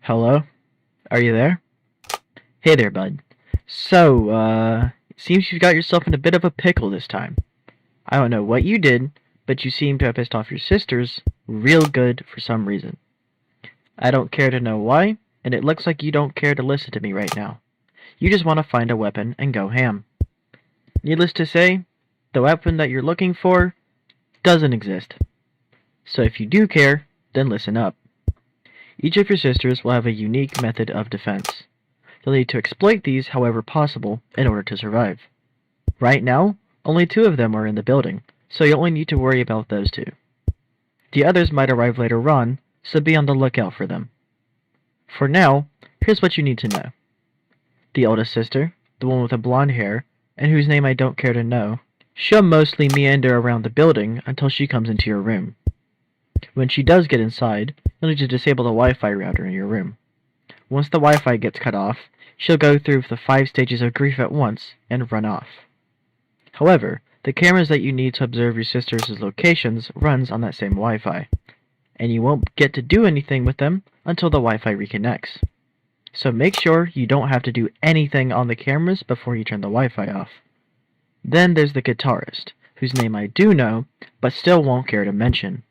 Hello? Are you there? Hey there, bud. So, it seems you've got yourself in a bit of a pickle this time. I don't know what you did, but you seem to have pissed off your sisters real good for some reason. I don't care to know why, and it looks like you don't care to listen to me right now. You just want to find a weapon and go ham. Needless to say, the weapon that you're looking for doesn't exist. So if you do care, then listen up. Each of your sisters will have a unique method of defense. You'll need to exploit these however possible in order to survive. Right now, only 2 of them are in the building, so you only need to worry about those 2. The others might arrive later on, so be on the lookout for them. For now, here's what you need to know. The oldest sister, the one with the blonde hair, and whose name I don't care to know, she'll mostly meander around the building until she comes into your room. When she does get inside, you'll need to disable the Wi-Fi router in your room. Once the Wi-Fi gets cut off, she'll go through the 5 stages of grief at once and run off. However, the cameras that you need to observe your sisters' locations runs on that same Wi-Fi, and you won't get to do anything with them until the Wi-Fi reconnects. So make sure you don't have to do anything on the cameras before you turn the Wi-Fi off. Then there's the guitarist, whose name I do know, but still won't care to mention.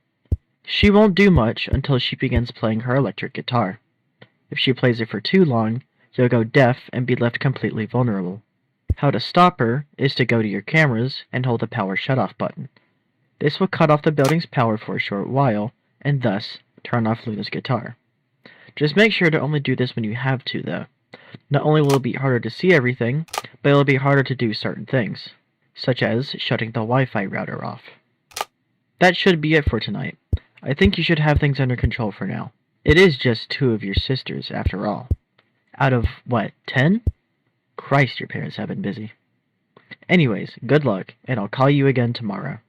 She won't do much until she begins playing her electric guitar. If she plays it for too long, you'll go deaf and be left completely vulnerable. How to stop her is to go to your cameras and hold the power shutoff button. This will cut off the building's power for a short while, and thus turn off Luna's guitar. Just make sure to only do this when you have to, though. Not only will it be harder to see everything, but it'll be harder to do certain things, such as shutting the Wi-Fi router off. That should be it for tonight. I think you should have things under control for now. It is just 2 of your sisters, after all. Out of, 10? Christ, your parents have been busy. Anyways, good luck, and I'll call you again tomorrow.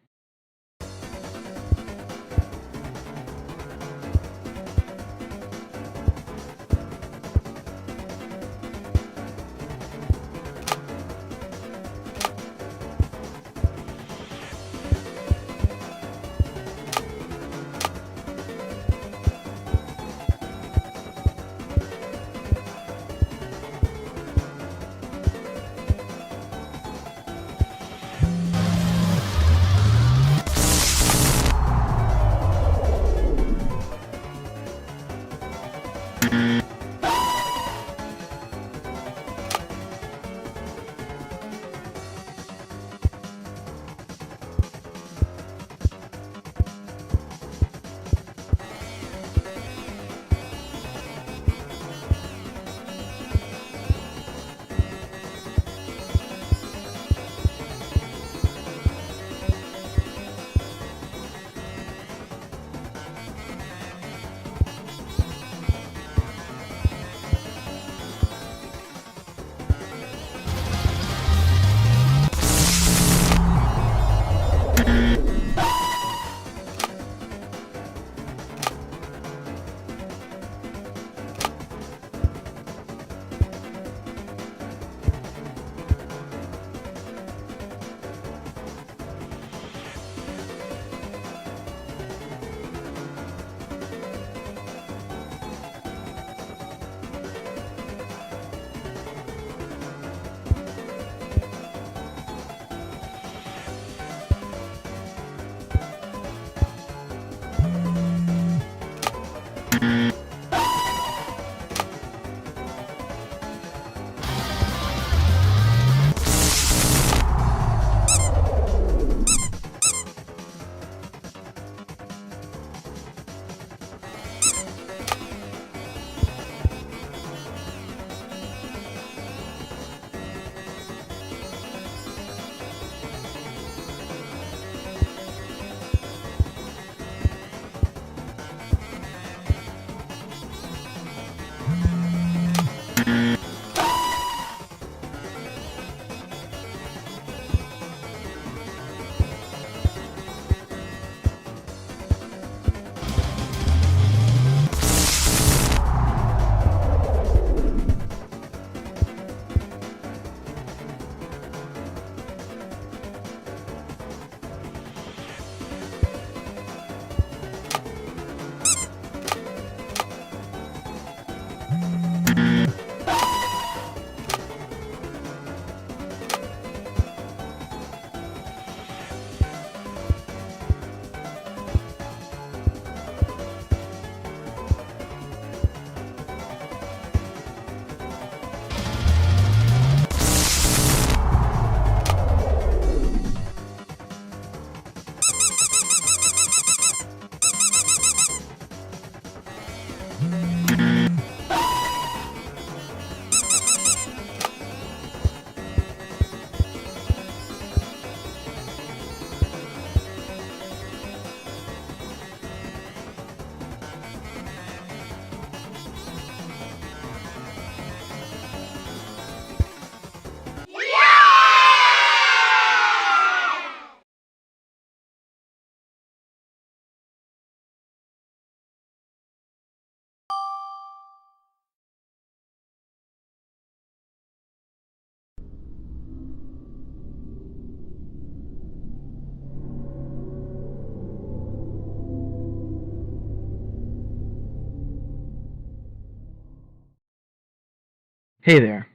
Hey there.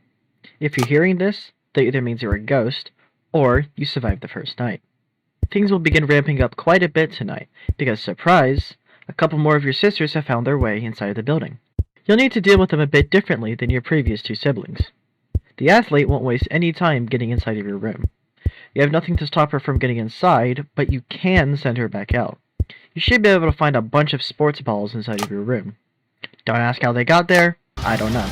If you're hearing this, that either means you're a ghost, or you survived the first night. Things will begin ramping up quite a bit tonight, because surprise, a couple more of your sisters have found their way inside the building. You'll need to deal with them a bit differently than your previous two siblings. The athlete won't waste any time getting inside of your room. You have nothing to stop her from getting inside, but you can send her back out. You should be able to find a bunch of sports balls inside of your room. Don't ask how they got there, I don't know.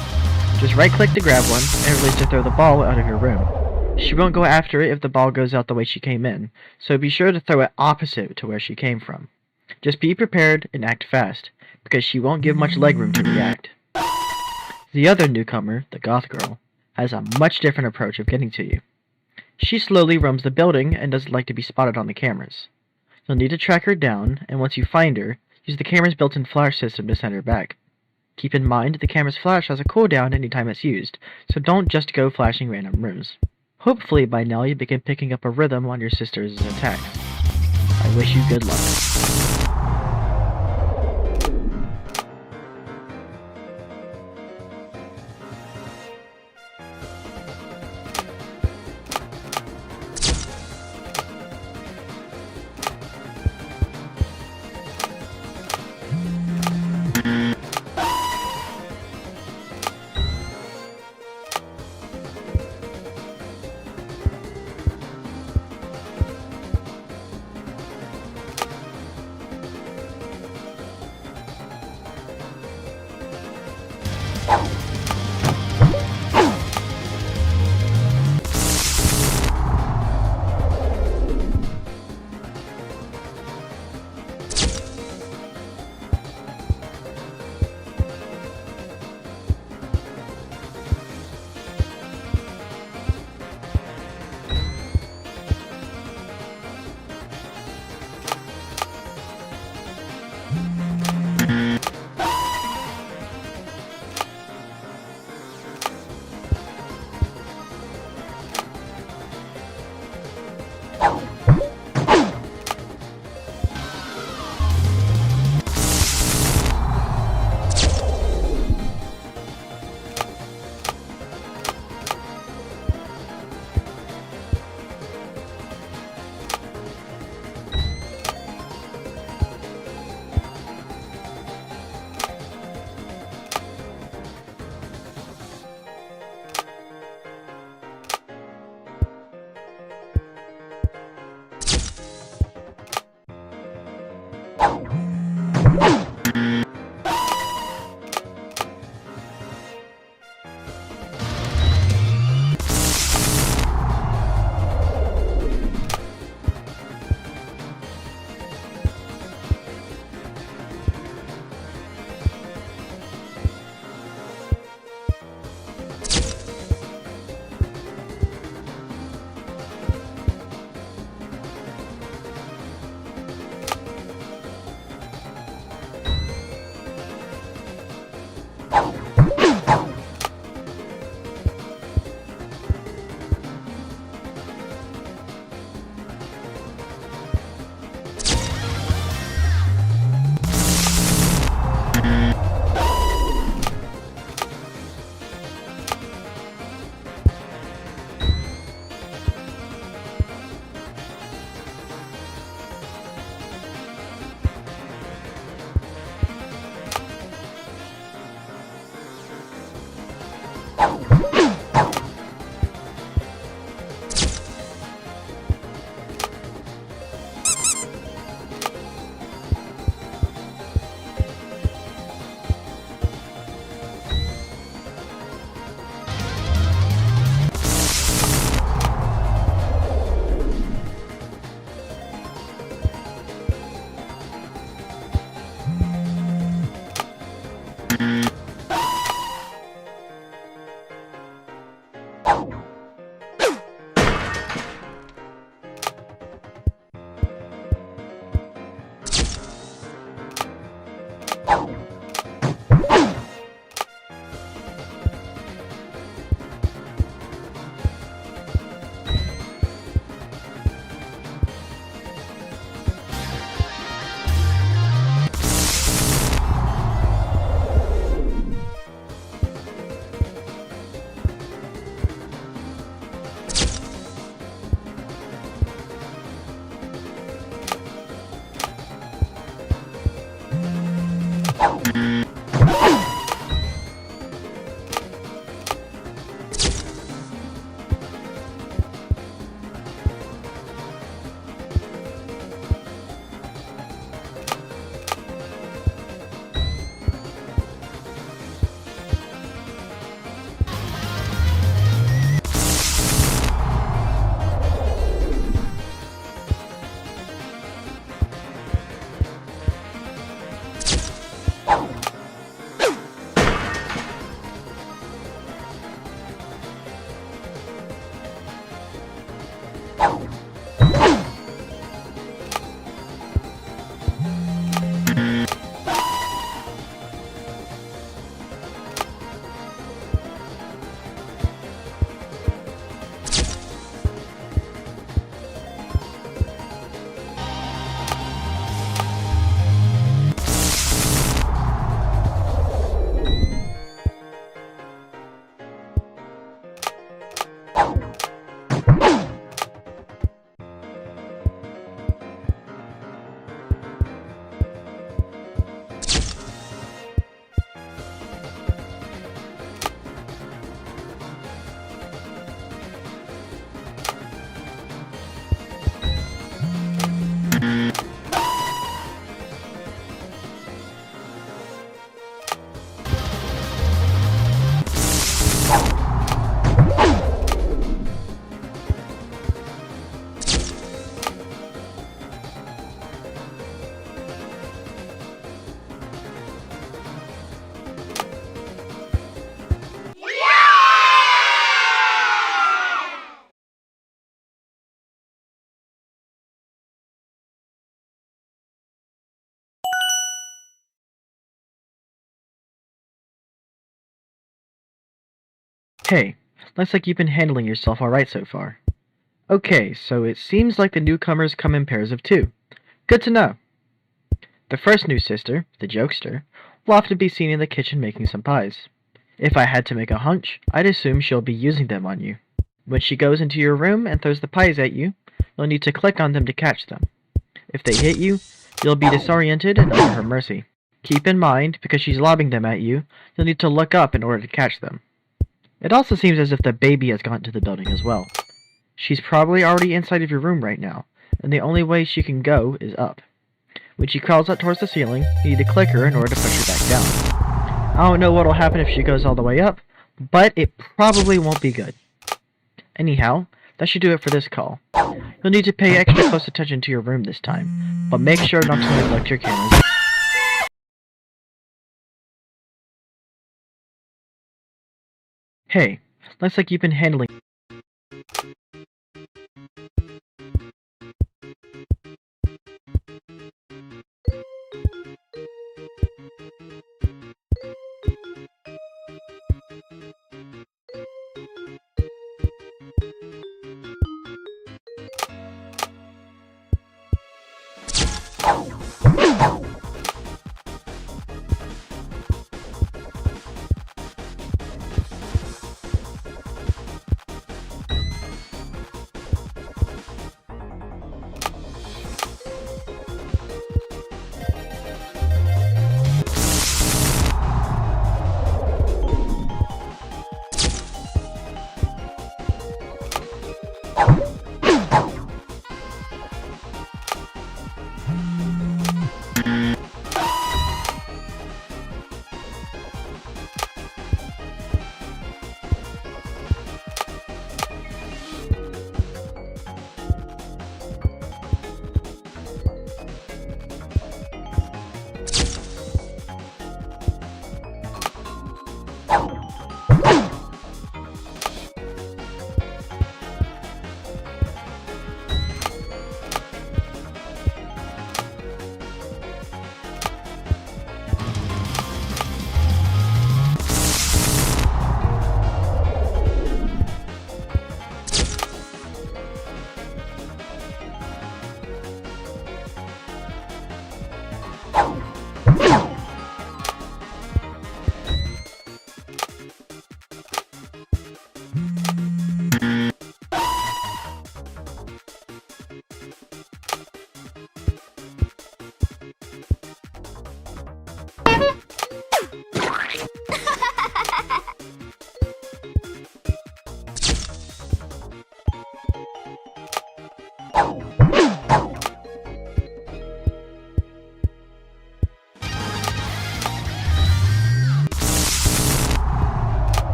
Just right-click to grab one, and release to throw the ball out of your room. She won't go after it if the ball goes out the way she came in, so be sure to throw it opposite to where she came from. Just be prepared and act fast, because she won't give much legroom to react. The other newcomer, the goth girl, has a much different approach of getting to you. She slowly roams the building and doesn't like to be spotted on the cameras. You'll need to track her down, and once you find her, use the camera's built-in flash system to send her back. Keep in mind the camera's flash has a cooldown anytime it's used, so don't just go flashing random rooms. Hopefully by now you begin picking up a rhythm on your sister's attacks. I wish you good luck. Hey, looks like you've been handling yourself alright so far. Okay, so it seems like the newcomers come in pairs of two. Good to know. The first new sister, the jokester, will often be seen in the kitchen making some pies. If I had to make a hunch, I'd assume she'll be using them on you. When she goes into your room and throws the pies at you, you'll need to click on them to catch them. If they hit you, you'll be disoriented and under her mercy. Keep in mind, because she's lobbing them at you, you'll need to look up in order to catch them. It also seems as if the baby has gone to the building as well. She's probably already inside of your room right now, and the only way she can go is up. When she crawls up towards the ceiling, you need to click her in order to push her back down. I don't know what'll happen if she goes all the way up, but it probably won't be good. Anyhow, that should do it for this call. You'll need to pay extra close attention to your room this time, but make sure not to neglect your cameras. Hey, looks like you've been handling...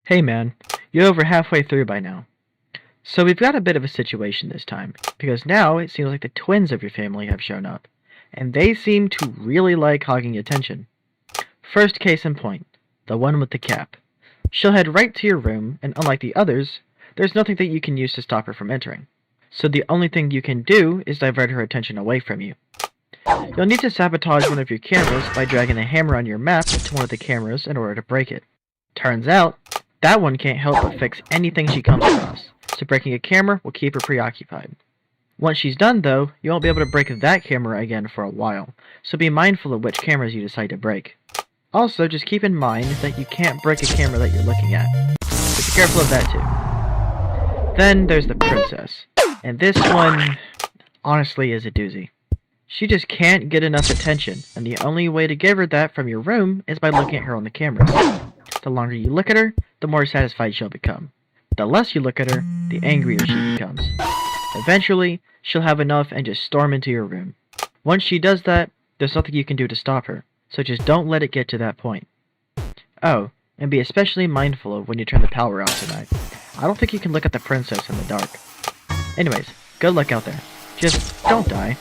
Hey man, you're over halfway through by now. So we've got a bit of a situation this time, because now it seems like the twins of your family have shown up, and they seem to really like hogging attention. First case in point, the one with the cap. She'll head right to your room, and unlike the others, there's nothing that you can use to stop her from entering. So the only thing you can do is divert her attention away from you. You'll need to sabotage one of your cameras by dragging a hammer on your map to one of the cameras in order to break it. Turns out, that one can't help but fix anything she comes across, so breaking a camera will keep her preoccupied. Once she's done though, you won't be able to break that camera again for a while, so be mindful of which cameras you decide to break. Also, just keep in mind that you can't break a camera that you're looking at, so be careful of that too. Then there's the princess, and this one, honestly, is a doozy. She just can't get enough attention, and the only way to give her that from your room is by looking at her on the cameras. The longer you look at her, the more satisfied she'll become. The less you look at her, the angrier she becomes. Eventually, she'll have enough and just storm into your room. Once she does that, there's nothing you can do to stop her, so just don't let it get to that point. Oh, and be especially mindful of when you turn the power out tonight. I don't think you can look at the princess in the dark. Anyways, good luck out there. Just don't die.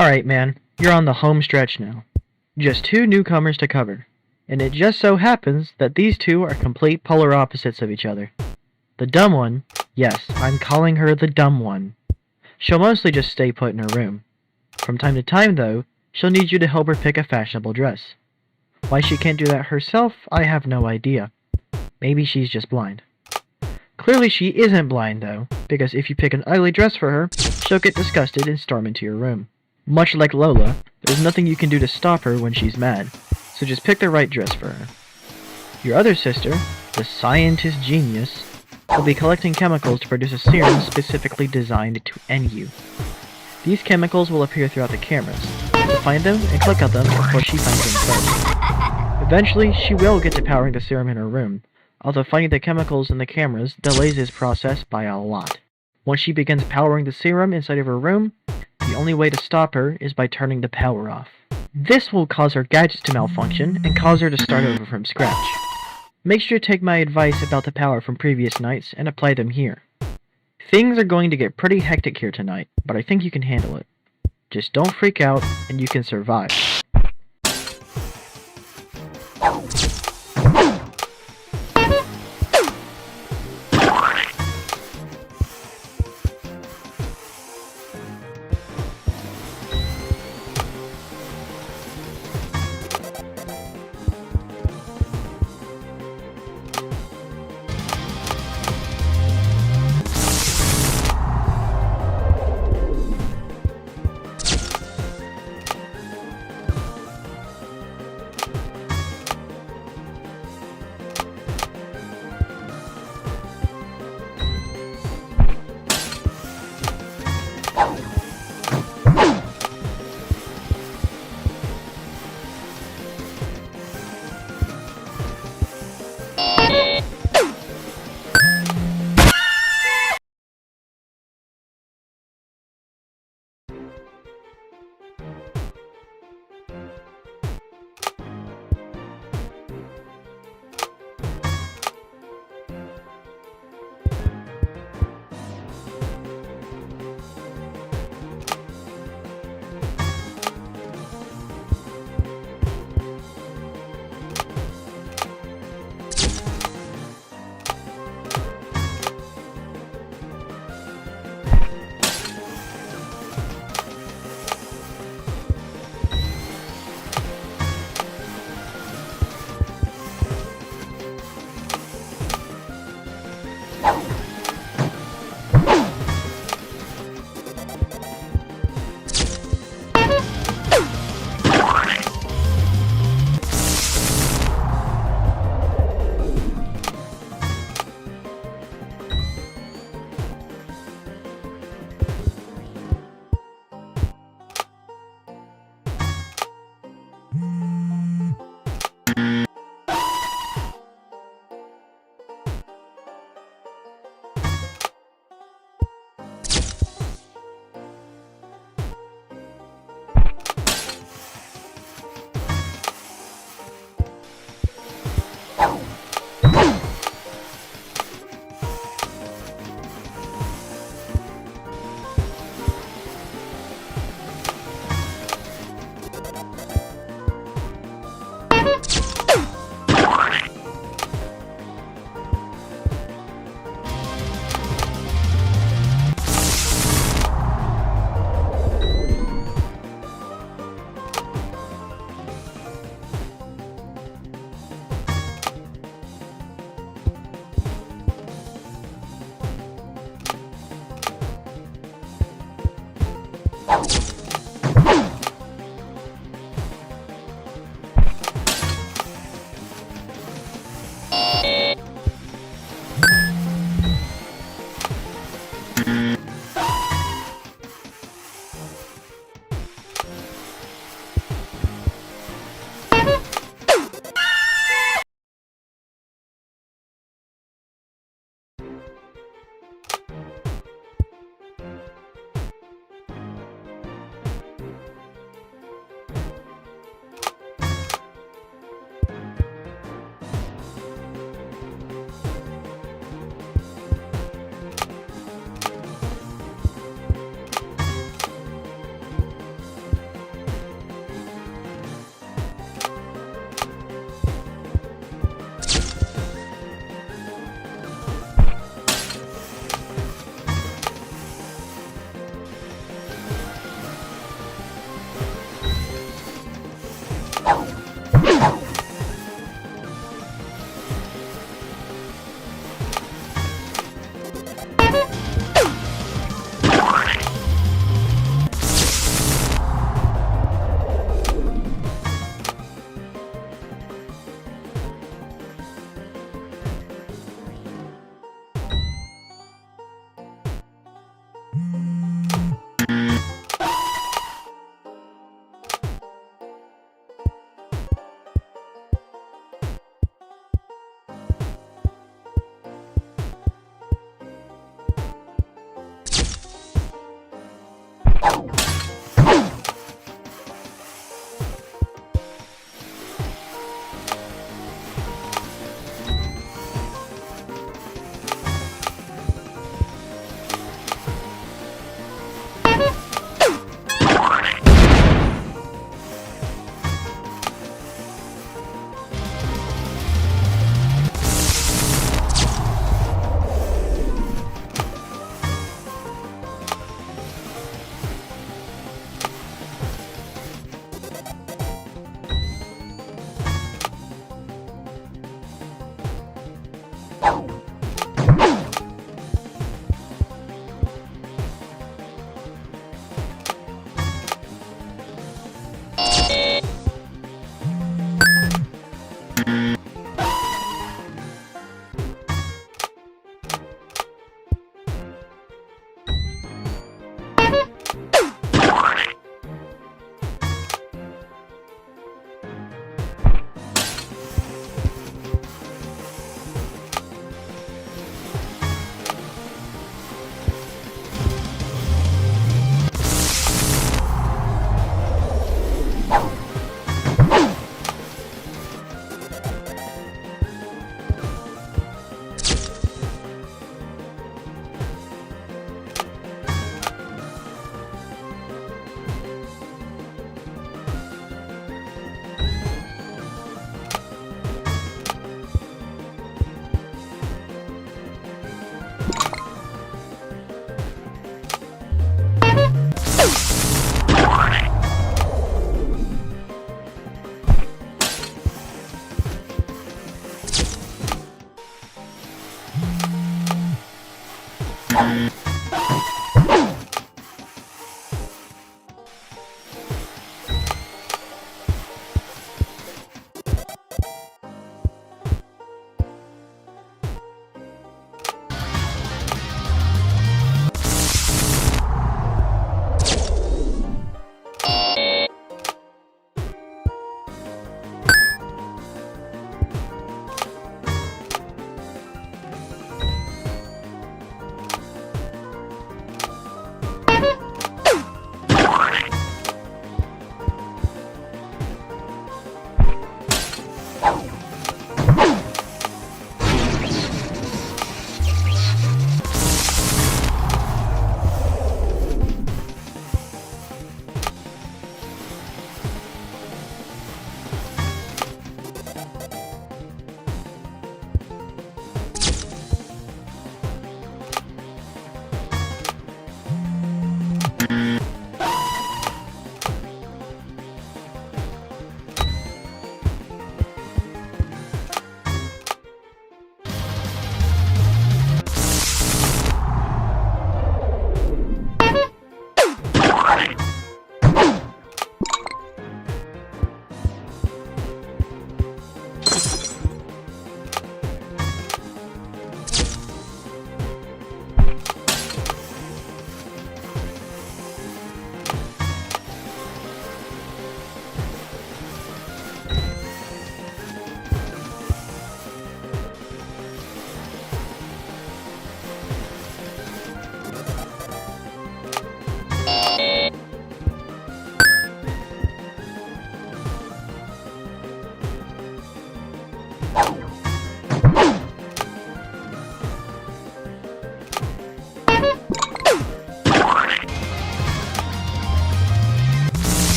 Alright, man, you're on the home stretch now. Just 2 newcomers to cover, and it just so happens that these 2 are complete polar opposites of each other. The dumb one, yes, I'm calling her the dumb one. She'll mostly just stay put in her room. From time to time, though, she'll need you to help her pick a fashionable dress. Why she can't do that herself, I have no idea. Maybe she's just blind. Clearly she isn't blind, though, because if you pick an ugly dress for her, she'll get disgusted and storm into your room. Much like Lola, there's nothing you can do to stop her when she's mad, so just pick the right dress for her. Your other sister, the scientist genius, will be collecting chemicals to produce a serum specifically designed to end you. These chemicals will appear throughout the cameras, so find them and click on them before she finds them first. Eventually, she will get to powering the serum in her room, although finding the chemicals in the cameras delays this process by a lot. Once she begins powering the serum inside of her room, the only way to stop her is by turning the power off. This will cause her gadgets to malfunction and cause her to start over from scratch. Make sure to take my advice about the power from previous nights and apply them here. Things are going to get pretty hectic here tonight, but I think you can handle it. Just don't freak out and you can survive.